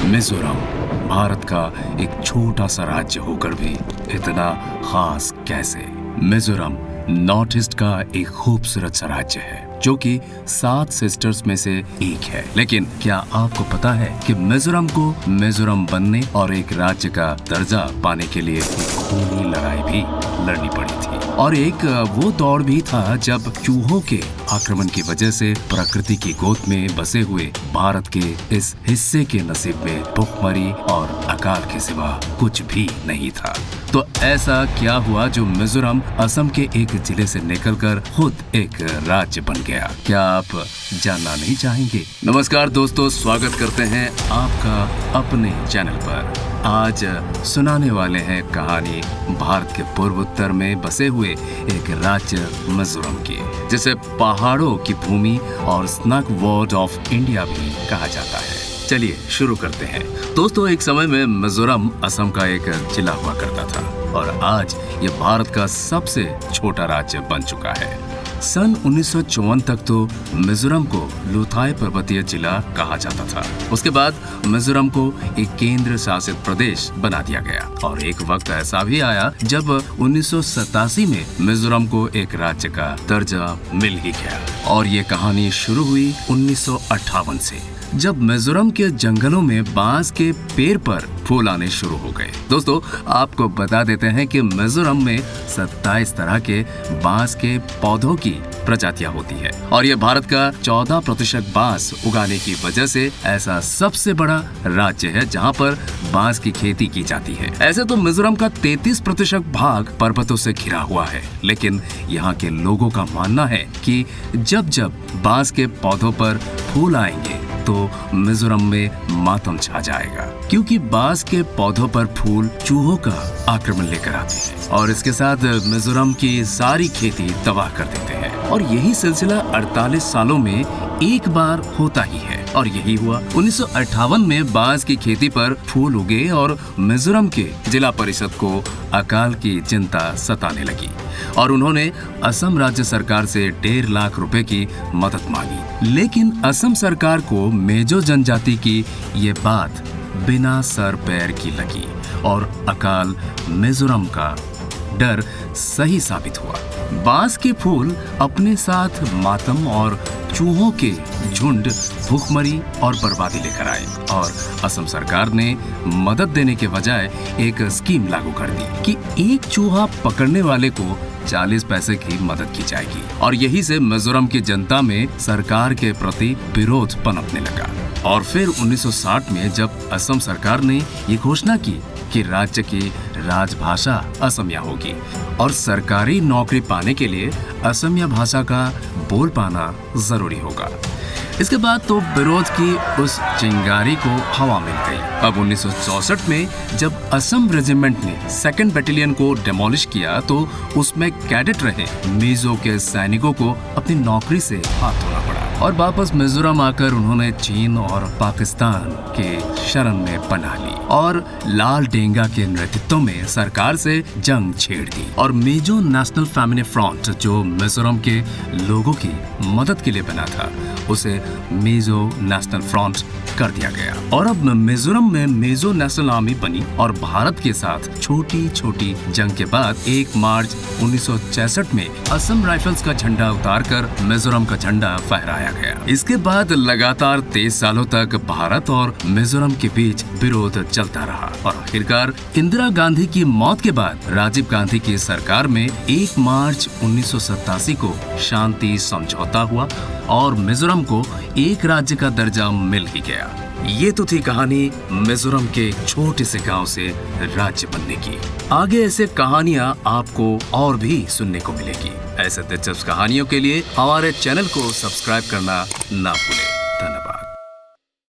मिजोरम भारत का एक छोटा सा राज्य होकर भी इतना खास कैसे? मिजोरम नॉर्थ ईस्ट का एक खूबसूरत सा राज्य है जो कि 7 सिस्टर्स में से एक है। लेकिन क्या आपको पता है कि मिजोरम को मिजोरम बनने और एक राज्य का दर्जा पाने के लिए एक खूनी लड़ाई भी लड़नी पड़ी थी। और एक वो दौर भी था जब चूहों के आक्रमण की वजह से प्रकृति की गोद में बसे हुए भारत के इस हिस्से के नसीब में भूखमरी और अकाल के सिवा कुछ भी नहीं था। तो ऐसा क्या हुआ जो मिजोरम असम के एक जिले से निकलकर खुद एक राज्य बन गया? क्या आप जानना नहीं चाहेंगे? नमस्कार दोस्तों, स्वागत करते हैं आपका अपने चैनल पर। आज सुनाने वाले हैं कहानी भारत के पूर्वोत्तर में बसे हुए एक राज्य मिजोरम की, जिसे पहाड़ों की भूमि और स्नैक वर्ल्ड ऑफ इंडिया भी कहा जाता है। चलिए शुरू करते हैं। दोस्तों, एक समय में मिजोरम असम का एक जिला हुआ करता था और आज ये भारत का सबसे छोटा राज्य बन चुका है। सन 1954 तक तो मिजोरम को लुथाई पर्वतीय जिला कहा जाता था। उसके बाद मिजोरम को एक केंद्र शासित प्रदेश बना दिया गया और एक वक्त ऐसा भी आया जब 1987 में मिजोरम को एक राज्य का दर्जा मिल ही गया। और ये कहानी शुरू हुई 1958 से, जब मिजोरम के जंगलों में बांस के पेड़ पर फूल आने शुरू हो गए। दोस्तों, आपको बता देते हैं कि मिजोरम में 27 तरह के बांस के पौधों की प्रजातियां होती है और ये भारत का 14% बांस उगाने की वजह से ऐसा सबसे बड़ा राज्य है जहां पर बांस की खेती की जाती है। ऐसे तो मिजोरम का 33% भाग पर्वतों से घिरा हुआ है, लेकिन यहाँ के लोगों का मानना है कि जब जब बांस के पौधों पर फूल आएंगे तो मिजोरम में मातम छा जाएगा, क्योंकि बांस के पौधों पर फूल चूहों का आक्रमण लेकर आते हैं और इसके साथ मिजोरम की सारी खेती तबाह कर देते हैं। और यही सिलसिला 48 सालों में एक बार होता ही है और यही हुआ। 1958 में बांस की खेती पर फूल उगे और मिजोरम के जिला परिषद को अकाल की चिंता सताने लगी और उन्होंने असम राज्य सरकार से 1.5 लाख रुपए की मदद मांगी। लेकिन असम सरकार को मेजो जनजाति की ये बात बिना सर पैर की लगी और अकाल मिजोरम का डर सही साबित हुआ। बांस के फूल अपने साथ मातम और चूहों के झुंड, भूखमरी और बर्बादी लेकर आए और असम सरकार ने मदद देने के बजाय एक स्कीम लागू कर दी कि एक चूहा पकड़ने वाले को 40 पैसे की मदद की जाएगी। और यही से मिजोरम की जनता में सरकार के प्रति विरोध पनपने लगा। और फिर 1960 में जब असम सरकार ने ये घोषणा की कि राज्य की राजभाषा असमिया होगी और सरकारी नौकरी पाने के लिए असमिया भाषा का बोल पाना जरूरी होगा, इसके बाद तो विरोध की उस चिंगारी को हवा मिल गई। अब 1964 में जब असम रेजिमेंट ने 2nd बटालियन को डेमोलिश किया तो उसमें कैडेट रहे मिजो के सैनिकों को अपनी नौकरी से हाथ धोना पड़ा और वापस मिजोरम आकर उन्होंने चीन और पाकिस्तान के शरण में पनाह ली और लाल डेंगा के नेतृत्व में सरकार से जंग छेड़ दी और मिजो नेशनल फैमिली फ्रंट, जो मिजोरम के लोगों की मदद के लिए बना था, उसे मिजो नेशनल फ्रंट कर दिया गया। और अब मिजोरम में मिजो नेशनल आर्मी बनी और भारत के साथ छोटी छोटी जंग के बाद 1 मार्च 1966 में असम राइफल्स का झंडा उतारकर मिजोरम का झंडा फहराया गया। इसके बाद लगातार 23 सालों तक भारत और मिजोरम के बीच विरोध चलता रहा और आखिरकार इंदिरा गांधी की मौत के बाद राजीव गांधी की सरकार में 1 मार्च 1987 को शांति समझौता हुआ और मिजोरम को एक राज्य का दर्जा मिल ही गया। ये तो थी कहानी मिजोरम के छोटे से गांव से राज्य बनने की। आगे ऐसे कहानियां आपको और भी सुनने को मिलेगी। ऐसे दिलचस्प कहानियों के लिए हमारे चैनल को सब्सक्राइब करना ना भूलें।